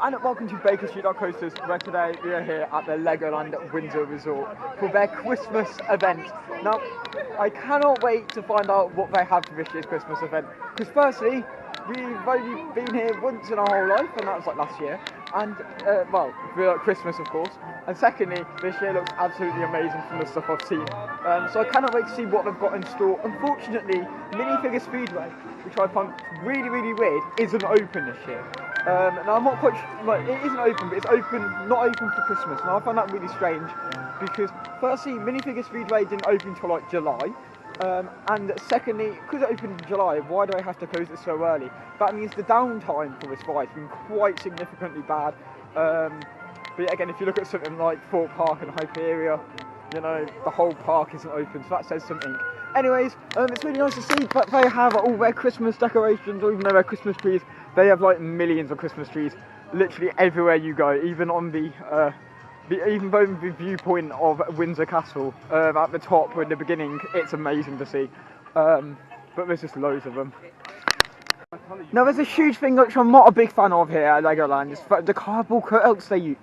and welcome to Bakerstreet.coasters, where today we are here at the Legoland Windsor Resort for their Christmas event. Now, I cannot wait to find out what they have for this year's Christmas event, because firstly, we've only been here once in our whole life, and that was like last year, and well, for Christmas of course, and secondly, this year looks absolutely amazing from the stuff I've seen, so I cannot wait to see what they've got in store. Unfortunately, Minifigure Speedway, which I find really weird, isn't open this year. Now I'm not quite like it isn't open, but it's not open for Christmas. Now I find that really strange because firstly, Minifigure Speedway didn't open until like July, and secondly, because it opened in July, why do I have to close it so early? That means the downtime for this ride has been quite significantly bad. But yeah, again, if you look at something like Fort Park and Hyperia, you know, the whole park isn't open, so that says something. Anyways, it's really nice to see that they have all their Christmas decorations, or even though they're Christmas trees, they have like millions of Christmas trees, literally everywhere you go, even on even from the viewpoint of Windsor Castle, at the top or in the beginning, it's amazing to see, but there's just loads of them. Now there's a huge thing which I'm not a big fan of here at Legoland, is the cardboard cutouts they use.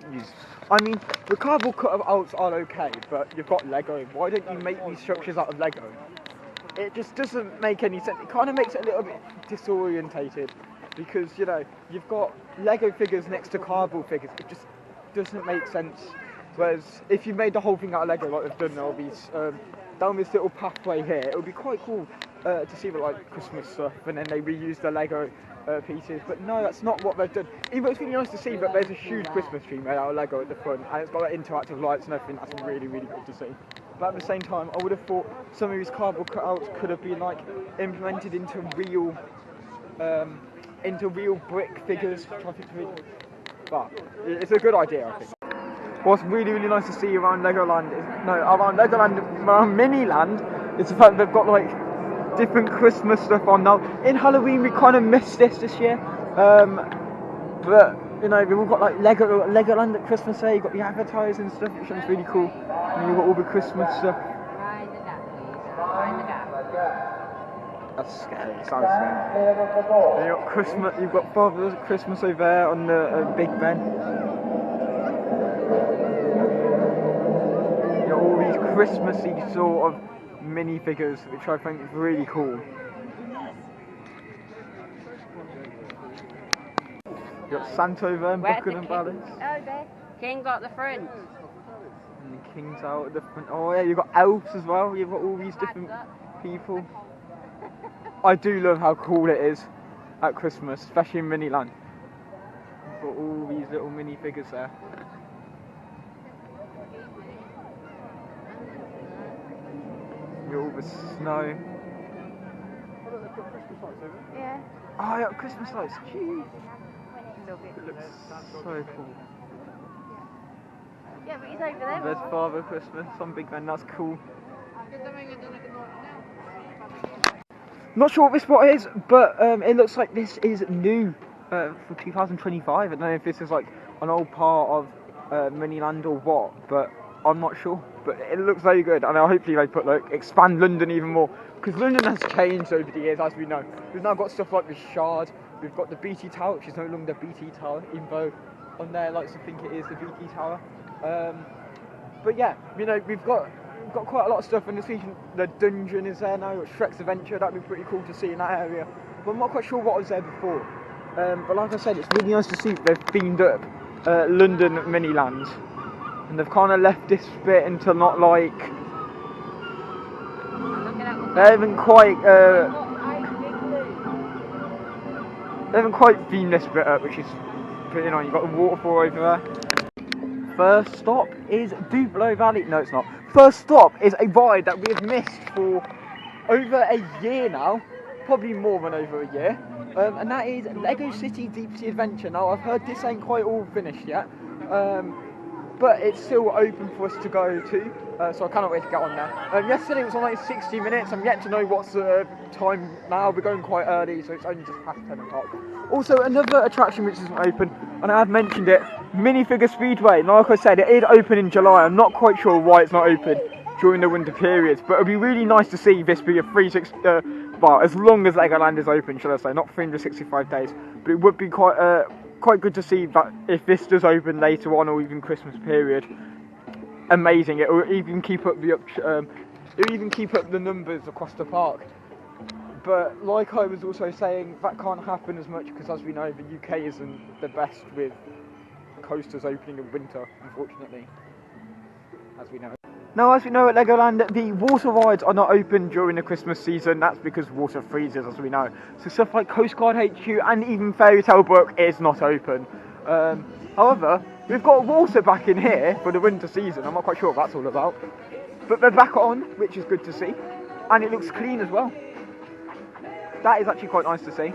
I mean, the cardboard cutouts are okay, but you've got Lego, why don't you make these structures out of Lego? It just doesn't make any sense. It kind of makes it a little bit disorientated, because, you know, you've got Lego figures next to cardboard figures. It just doesn't make sense. Whereas if you made the whole thing out of Lego like they've done all these, down this little pathway here, it would be quite cool to see the like Christmas stuff, and then they reuse the Lego pieces. But no, that's not what they've done. Even though it's really nice to see that there's a huge Christmas tree made out of Lego at the front, and it's got like interactive lights and everything. That's really good to see. But at the same time, I would have thought some of these cardboard cutouts could have been like implemented into real brick figures. But it's a good idea, I think. What's really nice to see around Legoland around Miniland, is the fact they've got like different Christmas stuff on now. In Halloween, we kind of missed this year, but you know, we've all got like Legoland at Christmas Day. You've got the advertising and stuff, which looks really cool. And you've got all the Christmas stuff. That's scary. Sounds scary. And you've got Christmas. You've got Father's Christmas over there on the Big Ben. You've got all these Christmassy sort of minifigures, which I think is really cool. You've got Santa over there, Buckingham Palace. Oh, there. King got the front. And the King's out at the front. Oh yeah, you've got elves as well. You've got all these different people. I do love how cool it is at Christmas, especially in Miniland. You've got all these little minifigures there. You've got all the snow. Yeah. Oh, yeah, Christmas lights. Jeez. It looks so cool. Yeah, but he's over there. There's Father Christmas on Big Ben, that's cool. Not sure what this spot is, but it looks like this is new for 2025. I don't know if this is like an old part of Miniland or what, but I'm not sure. But it looks very good, and hopefully they put like expand London even more, because London has changed over the years, as we know. We've now got stuff like the Shard. We've got the BT Tower, which is no longer the BT Tower, even though on there likes to think it is the BT Tower. But yeah, you know, we've got quite a lot of stuff in this region. The dungeon is there now, Shrek's Adventure, that'd be pretty cool to see in that area. But I'm not quite sure what was there before. But like I said, it's really nice to see that they've themed up London Miniland. And they've kind of left this bit into not like... They haven't quite themed this bit up, which is pretty nice. You've got the waterfall over there. First stop is Duplo Valley. No, it's not. First stop is a ride that we have missed for over a year now. Probably more than over a year. And that is Lego City Deep Sea Adventure. Now, I've heard this ain't quite all finished yet. But it's still open for us to go to, so I cannot wait to get on there. Yesterday it was on like 60 minutes, I'm yet to know what's the time now. We're going quite early, so it's only just past 10 o'clock. Also, another attraction which isn't open, and I have mentioned it, Minifigure Speedway. Like I said, it is open in July. I'm not quite sure why it's not open during the winter periods, but it would be really nice to see this be a 360, well, as long as Legoland is open, should I say, not 365 days, but it would be quite quite good to see that if this does open later on or even Christmas period, amazing. It will even keep up the numbers across the park. But like I was also saying, that can't happen as much because, as we know, the UK isn't the best with coasters opening in winter, unfortunately, as we know. Now, as we know at Legoland, the water rides are not open during the Christmas season. That's because water freezes, as we know. So stuff like Coast Guard HQ and even Fairy Tale Brook is not open. However, we've got water back in here for the winter season. I'm not quite sure what that's all about. But they're back on, which is good to see. And it looks clean as well. That is actually quite nice to see,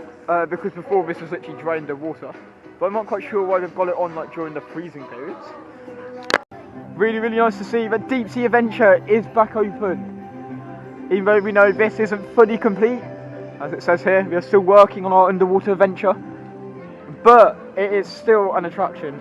because before this was literally drained of water. But I'm not quite sure why they've got it on like during the freezing periods. Really, really nice to see that Deep Sea Adventure is back open. Even though we know this isn't fully complete, as it says here, we are still working on our underwater adventure. But it is still an attraction,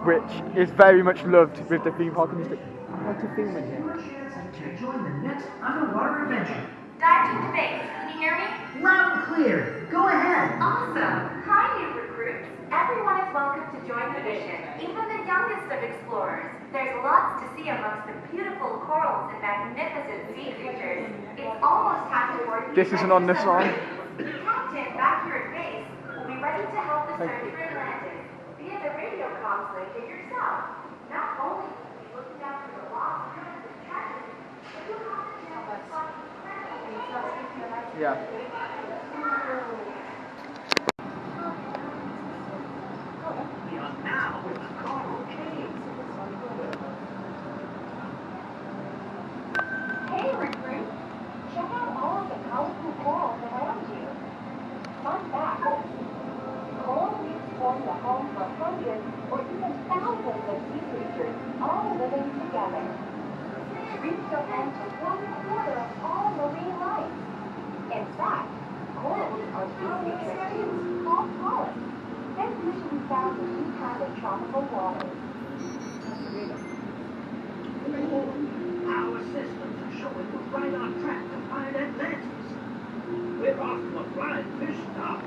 which is very much loved with the theme park industry. I like to film in here. To join the next underwater adventure. Dr. DeBase, can you hear me? Loud and clear. Go ahead. Awesome. Hi, new recruits. Everyone is welcome to join the mission, even the youngest of explorers. There's lots to see amongst the beautiful corals and magnificent sea creatures. It's almost time to board. This isn't on this line. Captain, back here at base, will be ready to help the search for Atlantis via the radio comms link in yourself. Not only will you be looking after the lost kinds of treasures, but you'll have the chance to find incredible. Yeah. We are now in the coral cave. Hey, recruit! Check out all of the colorful corals around you. Fun fact, coral reefs form the home for hundreds or even thousands of sea creatures, all living together. Reefs are home to 1/4 of all marine life. In fact, corals are sea creatures too, called polyps. They're usually found in any kind of tropical waters. Our systems are showing we're right on track to find Atlantis. We're off to a flying fish stop.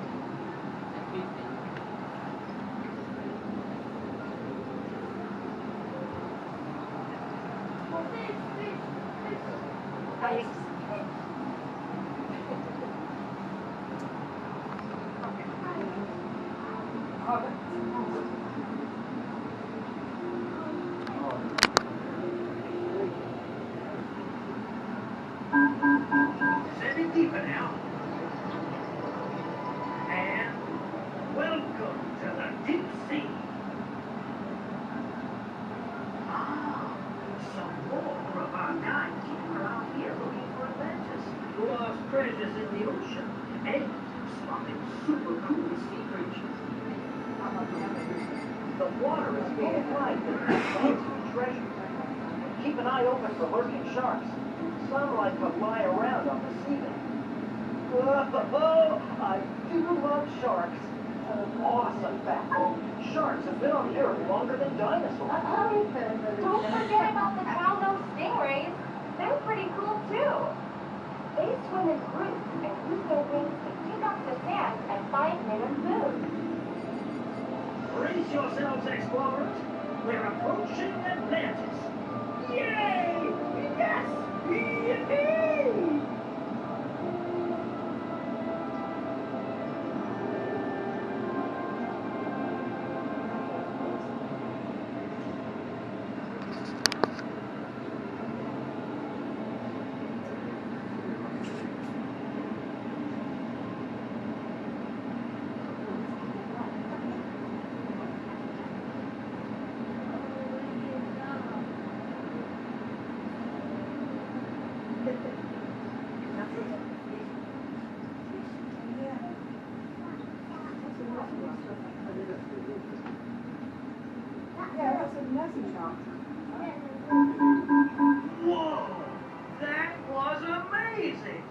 Descending deeper now. And welcome to the deep sea. Ah, some more of our guys keep around here looking for Atlantis. Lost treasures in the ocean. And spotting super cool sea creatures. The water is full of life and fancy treasures. Keep an eye open for lurking sharks. Some like to lie around on the seabed. Oh, I do love sharks. Awesome fact. Sharks have been on the earth longer than dinosaurs. Don't forget about the cow-nosed stingrays. They're pretty cool too. They swim in groups and use their wings to pick up the sand and find hidden food. Brace yourselves, explorers. We're approaching Atlantis. Yay! Yes! Yippee! Whoa! That was amazing!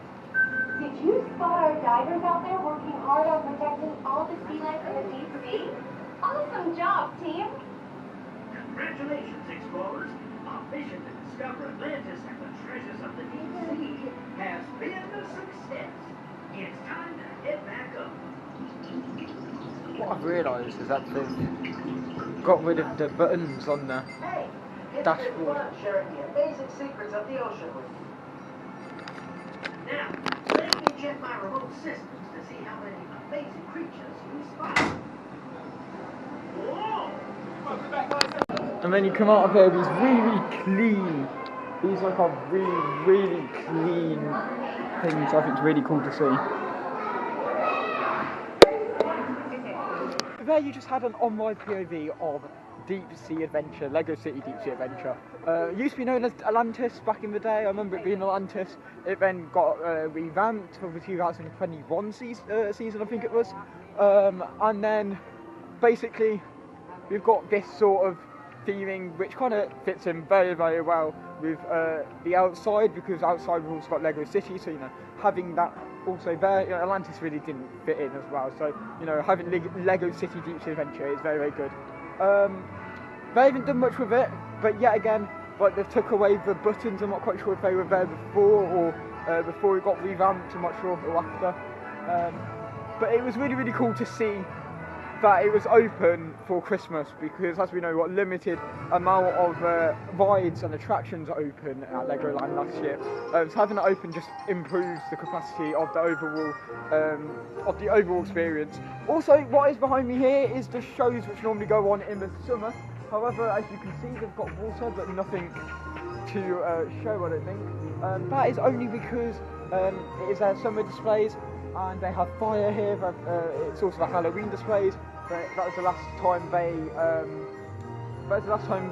Did you spot our divers out there working hard on protecting all the sea life in the deep sea? Awesome job, team! Congratulations, explorers! Our mission to discover Atlantis and the treasures of the deep sea has been a success. It's time to head back up. What I've realised is that they've got rid of the buttons on the dashboard. Sharing the amazing secrets of the ocean with you. Now, let me check my remote systems to see how many amazing creatures you spot. Whoa! And then you come out of here, these really clean, these like are really clean things. I think it's really cool to see. There you just had an on-ride POV of Deep Sea Adventure, Lego City Deep Sea Adventure. It used to be known as Atlantis back in the day. I remember it being Atlantis. It then got revamped for the 2021 season, I think it was. And then basically we've got this sort of theming which kind of fits in very well with the outside, because outside we've also got Lego City, so you know, having that also there, you know, Atlantis really didn't fit in as well, so you know, having Lego City Deep Sea Adventure is very good. They haven't done much with it, but yet again, like they've took away the buttons. I'm not quite sure if they were there before or before it got revamped. I'm not sure if it was after. But it was really cool to see that it was open for Christmas, because as we know, what limited amount of rides and attractions are open at Legoland last year. So having it open just improves the capacity of the overall experience. Also, what is behind me here is the shows which normally go on in the summer. However, as you can see, they've got water but nothing to show, I don't think. That is only because it is their summer displays, and they have fire here. It's also the Halloween displays. That was the last time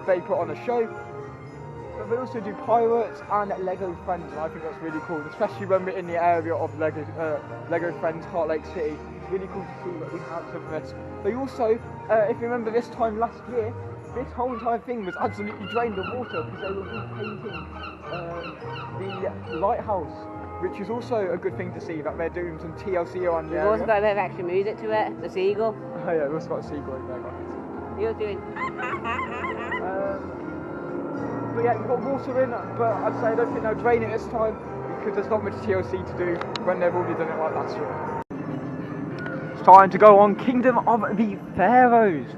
they put on a show. But they also do pirates and Lego Friends, and I think that's really cool, especially when we're in the area of Lego Friends Heart Lake City. Really cool to see that we have some of this. They also, if you remember this time last year, this whole entire thing was absolutely drained of water because they were repainting the lighthouse, which is also a good thing to see, that they're doing some TLC on the We've area. also got a bit of extra music to it, the seagull. Oh yeah, we've also got a seagull over there, guys. He was doing. But yeah, we've got water in, but I'd say I don't think they'll drain it this time, because there's not much TLC to do when they've already done it like last year. It's time to go on Kingdom of the Pharaohs.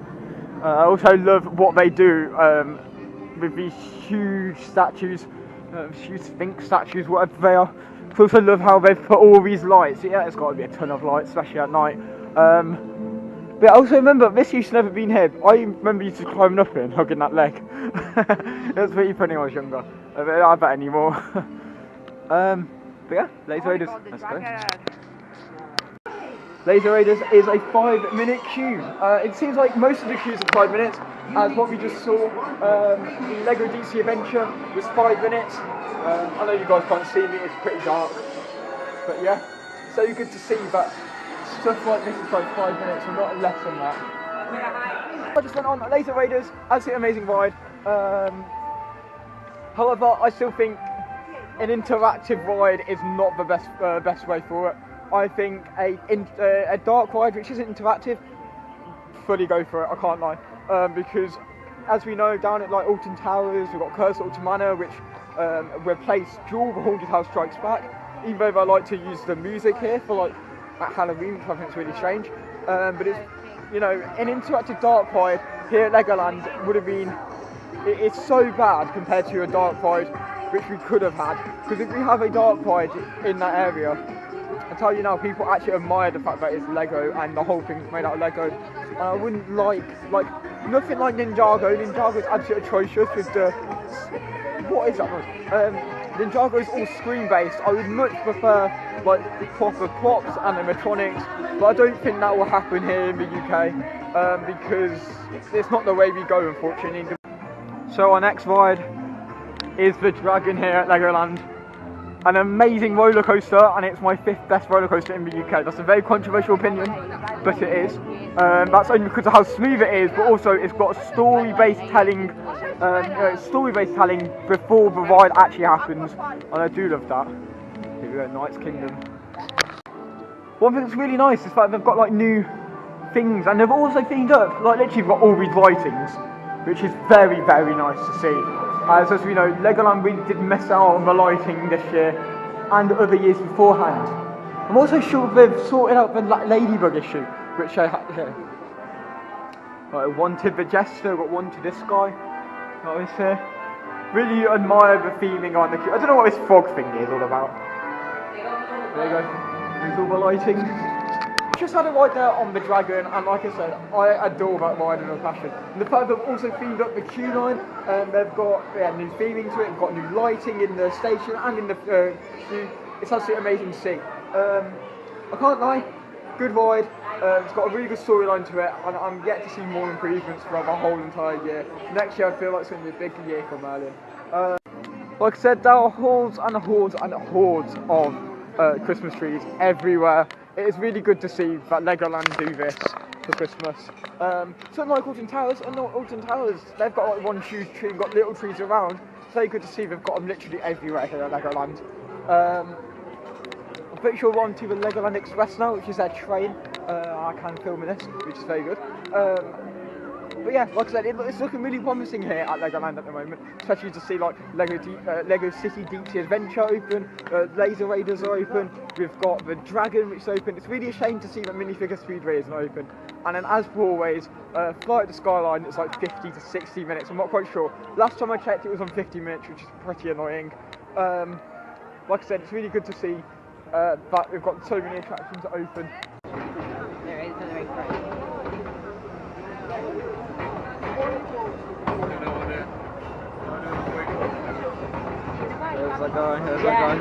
I also love what they do with these huge statues, huge Sphinx statues, whatever they are. I also love how they've put all these lights. Yeah, it's got to be a ton of lights, especially at night. But I also remember, this used to never been here. I remember used to climbing up it and hugging that leg. It was pretty funny when I was younger. I bet anymore. But yeah, Laser Raiders, let's go. Laser Raiders is a 5-minute queue. It seems like most of the queues are 5 minutes, as what we just saw, the Lego Deep Sea Adventure was 5 minutes. I know you guys can't see me, it's pretty dark. But yeah, so good to see that stuff like this is like 5 minutes and not less than that. I just went on Laser Raiders, absolutely amazing ride. However, I still think an interactive ride is not the best way for it. I think a dark ride which isn't interactive, fully go for it, I can't lie. Because as we know, down at like Alton Towers, we've got Curse Alton Manor, which replaced Jewel, the Haunted House Strikes Back. Even though they like to use the music here for like at Halloween, which I think is really strange. But it's, you know, an interactive dark ride here at Legoland would have been, it's so bad compared to a dark ride which we could have had. Because if we have a dark ride in that area, I tell you now, people actually admire the fact that it's Lego and the whole thing's made out of Lego. And I wouldn't like nothing like Ninjago. Ninjago is absolutely atrocious with the, what is that noise? Ninjago is all screen based. I would much prefer like proper props and animatronics, but I don't think that will happen here in the UK because it's not the way we go, unfortunately. So our next ride is the Dragon here at Legoland. An amazing roller coaster, and it's my 5th best roller coaster in the UK. That's a very controversial opinion, but it is. That's only because of how smooth it is, but also it's got a story-based telling, before the ride actually happens, and I do love that. Here we go, Knight's Kingdom. One thing that's really nice is that they've got like new things, and they've also themed up, like literally they've got all these lightings, which is very nice to see. As we know, Legoland really did miss out on the lighting this year and other years beforehand. I'm also sure they've sorted out the ladybug issue, which I had here. Wanted the jester, got wanted this guy. Nice here. Really admire the theming on the queue. I don't know what this frog thing is all about. There you go. There's all the lighting. Just had a ride there on the dragon, and like I said, I adore that ride with a passion. And the fact they've also themed up the queue line, they've got new theming to it, they've got new lighting in the station and in the queue. It's absolutely amazing to see. I can't lie, good ride. It's got a really good storyline to it, and I'm yet to see more improvements throughout the whole entire year. Next year I feel like it's going to be a big year for Merlin. Like I said, there are hordes and hordes and hordes of Christmas trees everywhere. It is really good to see that Legoland do this for Christmas. So unlike Alton Towers, they've got like one huge tree and got little trees around. It's very good to see they've got them literally everywhere here at Legoland. I'm pretty sure we're on to the Legoland Express now, which is their train. I can film this, which is very good. But yeah, like I said, it's looking really promising here at Legoland at the moment, especially to see like Lego City Deep Sea Adventure open, Laser Raiders are open, we've got the Dragon which is open. It's really a shame to see that Minifigure Speedway isn't open. And then as for always, Flight of the Skyline is like 50 to 60 minutes, I'm not quite sure. Last time I checked it was on 50 minutes, which is pretty annoying. Like I said, it's really good to see that we've got so many attractions open. There is a very great. There's that guy.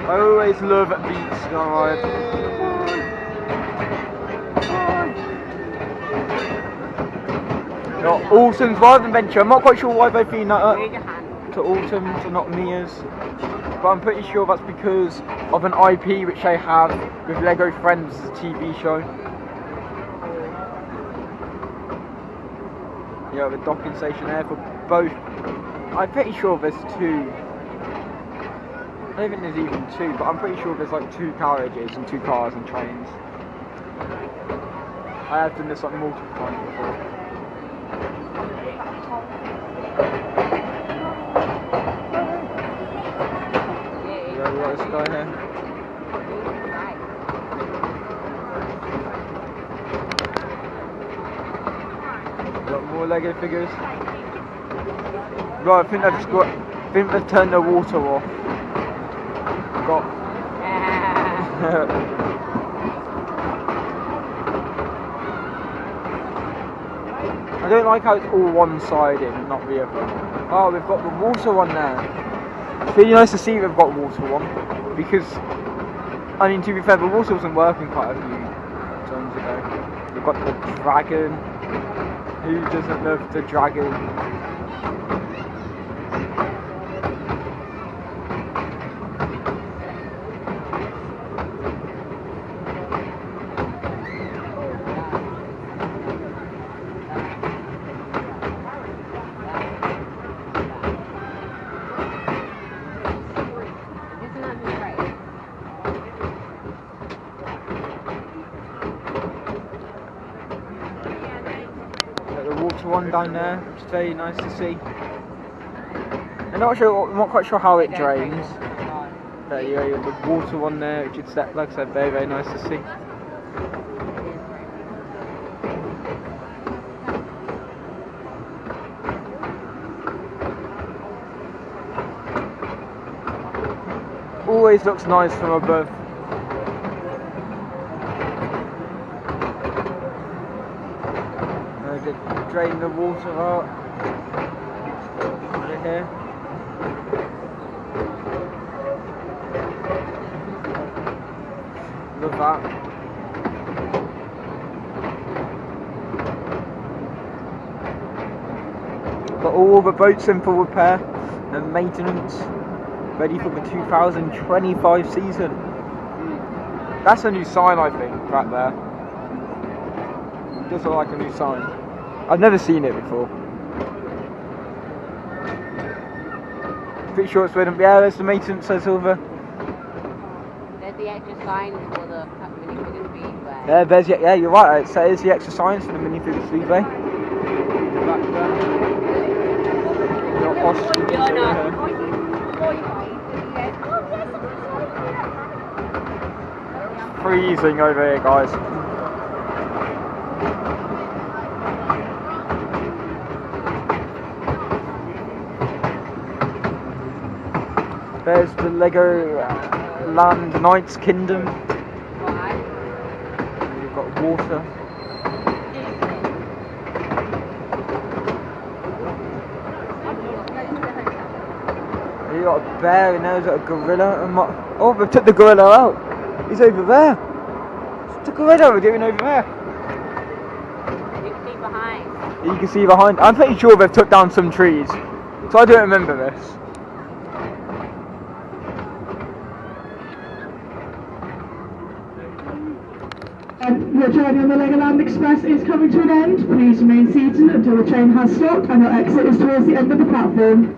I always love beats on ride. Autumn's Wild Adventure. I'm not quite sure why they themed that up to Autumn's and not Mia's, but I'm pretty sure that's because of an IP which they have with Lego Friends, the TV show. Yeah, the docking station there for both. I'm pretty sure there's two. I don't think there's even two, but I'm pretty sure there's like 2 carriages and 2 cars and trains. I have done this like multiple times before. Yeah, we got this guy here. Got more Lego figures. Right, I think they've turned the water off. Got. I don't like how it's all one-sided and not the other. Oh, we've got the water one there. It's really nice to see we've got water one, because, I mean, to be fair, the water wasn't working quite a few times ago. We've got the dragon. Who doesn't love the dragon? One down there, which is very nice to see. I'm not quite sure how it drains. But yeah, you got the water one there, which is, like I said, very nice to see. Always looks nice from above. Drain the water out. Right here. Love that. Got all the boats in for repair and maintenance, ready for the 2025 season. That's a new sign, I think, right there. It does look like a new sign. I've never seen it before. Pretty sure it's written. Yeah, there's the maintenance says over. There's the extra sign for the minifigure speedway. Yeah, there's yeah, you're right. It says the extra signs for the minifigure speedway. Back there. Your ostrich over here. Freezing over here, guys. There's the Lego Land Knight's Kingdom. Why? You've got water. You got a bear and there's a gorilla. And oh, they took the gorilla out. He's over there. The gorilla was even over there. You can see behind. You can see behind. I'm pretty sure they've took down some trees. So I don't remember this. Your journey on the Legoland Express is coming to an end. Please remain seated until the train has stopped and your exit is towards the end of the platform.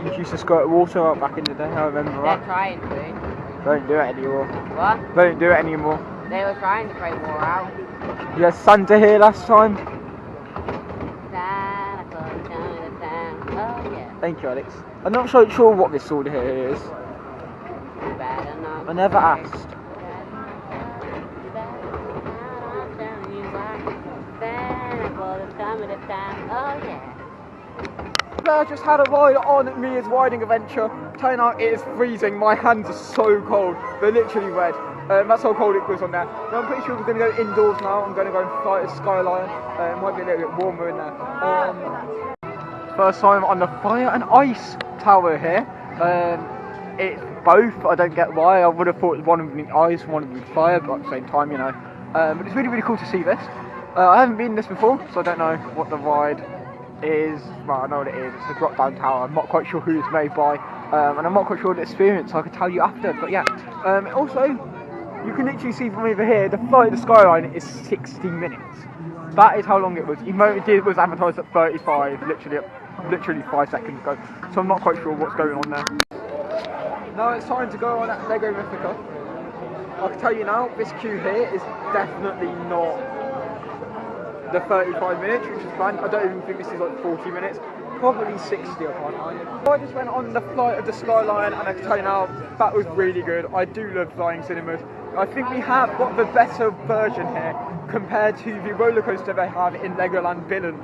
You used to squirt water out back in the day, I remember They're that. trying to. Don't do it anymore. What? Don't do it anymore. They were trying to play more out. You had Santa here last time. Santa Claus coming to town. Oh yeah. Thank you, Alex. I'm not so sure what this sword here is. You better not. I never asked. Santa Claus is coming to town. Oh yeah. I just had a ride on Mia's riding adventure. Turn out it is freezing. My hands are so cold. They're literally red. That's how cold it was on there. Now, I'm pretty sure we're going to go indoors now. I'm going to go and fly a skyline. It might be a little bit warmer in there. First time on the fire and ice tower here. It's both. I don't get why. I would have thought one of them ice, one of them fire, but at the same time, you know. But it's really, really cool to see this. I haven't been this before, so I don't know what the ride is. Well, I know what it is. It's a drop down tower. I'm not quite sure who it's made by, and I'm not quite sure the experience, so I can tell you after. But yeah, also you can literally see from over here the flight of the skyline is 60 minutes. That is how long it was. It was advertised at 35, literally 5 seconds ago. So I'm not quite sure what's going on there. Now it's time to go on at Lego Mythica. I can tell you now, this queue here is definitely not the 35 minutes, which is planned. I don't even think this is like 40 minutes, probably 60 I can't mind. I just went on the flight of the skyline and I can tell you now, that was really good. I do love flying cinemas. I think we have got the better version here compared to the roller coaster they have in Legoland Billund.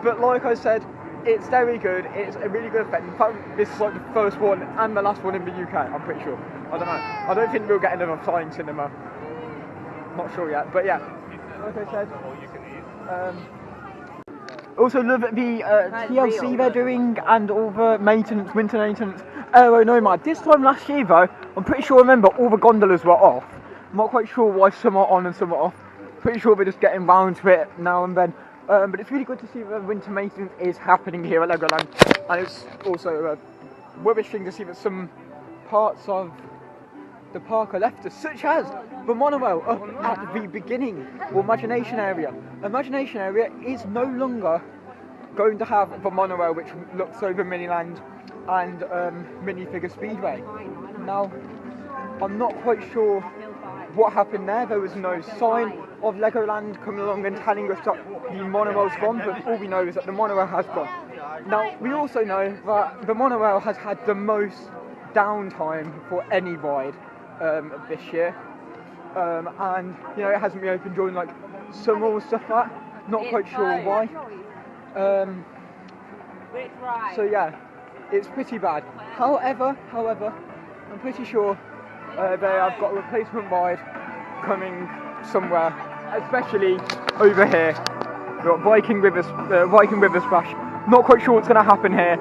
But like I said, it's very good. It's a really good effect. In fact, this is like the first one and the last one in the UK, I'm pretty sure. I don't know. I don't think we'll get another flying cinema. Not sure yet, but yeah. Like I said, also love the TLC they're doing and all the maintenance, winter maintenance. Nomad. This time last year though, I'm pretty sure I remember all the gondolas were off. I'm not quite sure why some are on and some are off. Pretty sure we're just getting round to it now and then. But it's really good to see that winter maintenance is happening here at Legoland. And it's also a rubbish thing to see that some parts of the park are left us, such as the monorail up at the beginning, or Imagination Area. Imagination Area is no longer going to have the monorail which looks over Miniland and Minifigure Speedway. Now, I'm not quite sure what happened there. There was no sign of Legoland coming along and telling us that the monorail's gone, but all we know is that the monorail has gone. Now, we also know that the monorail has had the most downtime for any ride this year, and you know it hasn't been open during like summer or stuff like that. Not quite sure why. So yeah, it's pretty bad. However, I'm pretty sure they have got a replacement ride coming somewhere, especially over here. We've got Viking River Splash. Not quite sure what's going to happen here.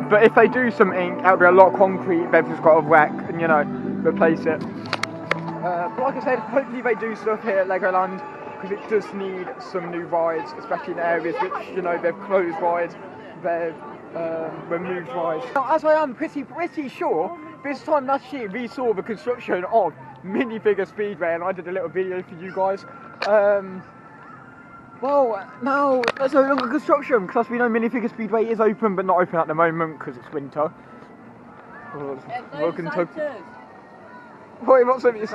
But if they do something, it'll be a lot of concrete. They've just got to wreck and, you know, replace it. But like I said, hopefully they do stuff here at Legoland, because it does need some new rides, especially in areas which, you know, they've closed rides, they've removed rides. Now, as I am pretty sure, this time last year we saw the construction of Minifigure Speedway, and I did a little video for you guys. Well, now there's no longer construction, because we know Minifigure Speedway is open, but not open at the moment because it's winter. Welcome to... Wait, what's over the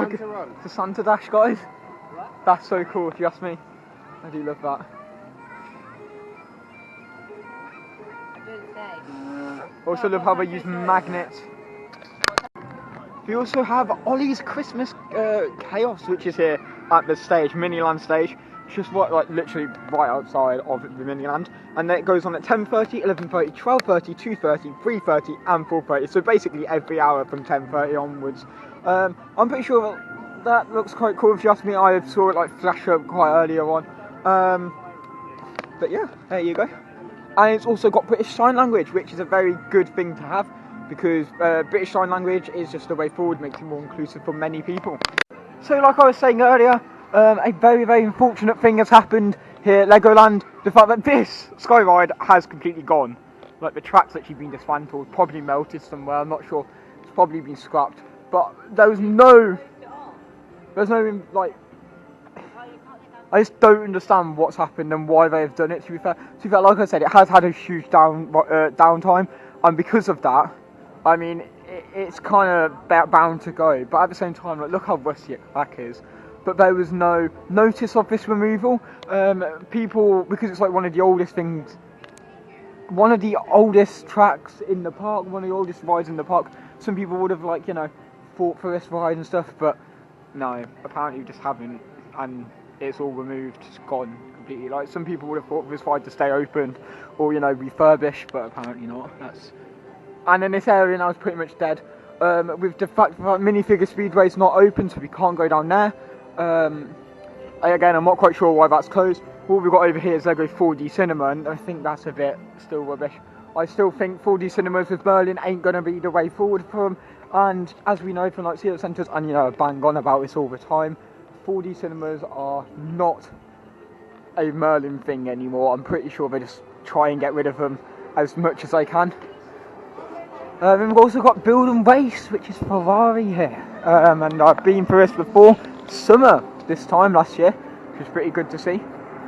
Santa Dash, guys? What? That's so cool, if you ask me. I do love that. Also love how they use magnets. We also have Ollie's Christmas Chaos, which is here at the stage, Miniland stage. It's just like literally right outside of the Miniland, and then it goes on at 10:30, 11:30, 12:30, 2:30, 3:30, and 4:30. So basically every hour from 10:30 onwards. I'm pretty sure that looks quite cool. If you ask me, I saw it like flash up quite earlier on. But yeah, there you go. And it's also got British Sign Language, which is a very good thing to have, because British Sign Language is just a way forward, makes it more inclusive for many people. So like I was saying earlier, a very, very unfortunate thing has happened here at Legoland. The fact that this sky ride has completely gone. Like the track's actually been dismantled, probably melted somewhere, I'm not sure. It's probably been scrapped. But there's no like, I just don't understand what's happened and why they have done it. To be fair, like I said, it has had a huge downtime, and because of that, I mean, it's kind of bound to go. But at the same time, like, look how rusty it back is. But there was no notice of this removal. People, because it's like one of the oldest things, one of the oldest tracks in the park, one of the oldest rides in the park. Some people would have, like, you know, fought for this ride and stuff, but no, apparently you just haven't, and it's all removed, it's gone completely. Like, some people would have thought for this ride to stay open or, you know, refurbished, but apparently not. And in this area now is pretty much dead. With the fact that Minifigure Speedway is not open, so we can't go down there. Again, I'm not quite sure why that's closed. What we've got over here is Lego 4D Cinema, and I think that's a bit still rubbish. I still think 4D cinemas with Merlin ain't going to be the way forward for them. And as we know from like theatre centres, and you know, I bang on about this all the time, 4D cinemas are not a Merlin thing anymore. I'm pretty sure they just try and get rid of them as much as they can. We've also got Build and Race, which is Ferrari here. And I've been through this before, summer this time last year, which is pretty good to see.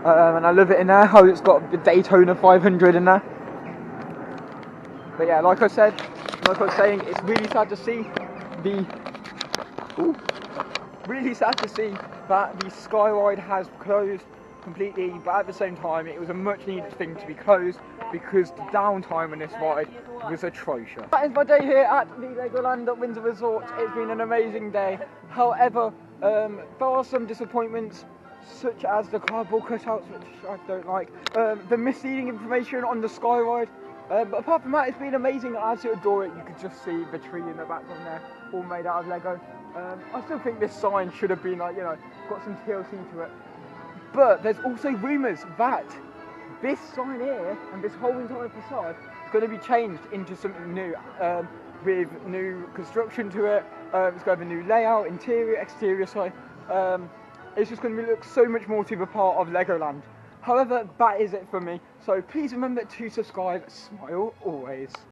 And I love it in there, how it's got the Daytona 500 in there. But yeah, like I was saying, it's really sad to see that the Sky Ride has closed completely, but at the same time it was a much needed thing to be closed because the downtime on this ride was atrocious. That is my day here at the Legoland at Windsor Resort. It's been an amazing day. However, there are some disappointments, such as the cardboard cutouts, which I don't like, the misleading information on the Sky Ride. But apart from that, it's been amazing. I absolutely adore it. You could just see the tree in the background there, all made out of Lego. I still think this sign should have been, like, you know, got some TLC to it. But there's also rumours that this sign here and this whole entire facade is going to be changed into something new, with new construction to it. It's going to have a new layout, interior, exterior side. It's just going to look so much more to the part of Legoland. However, that is it for me. So please remember to subscribe. Smile always.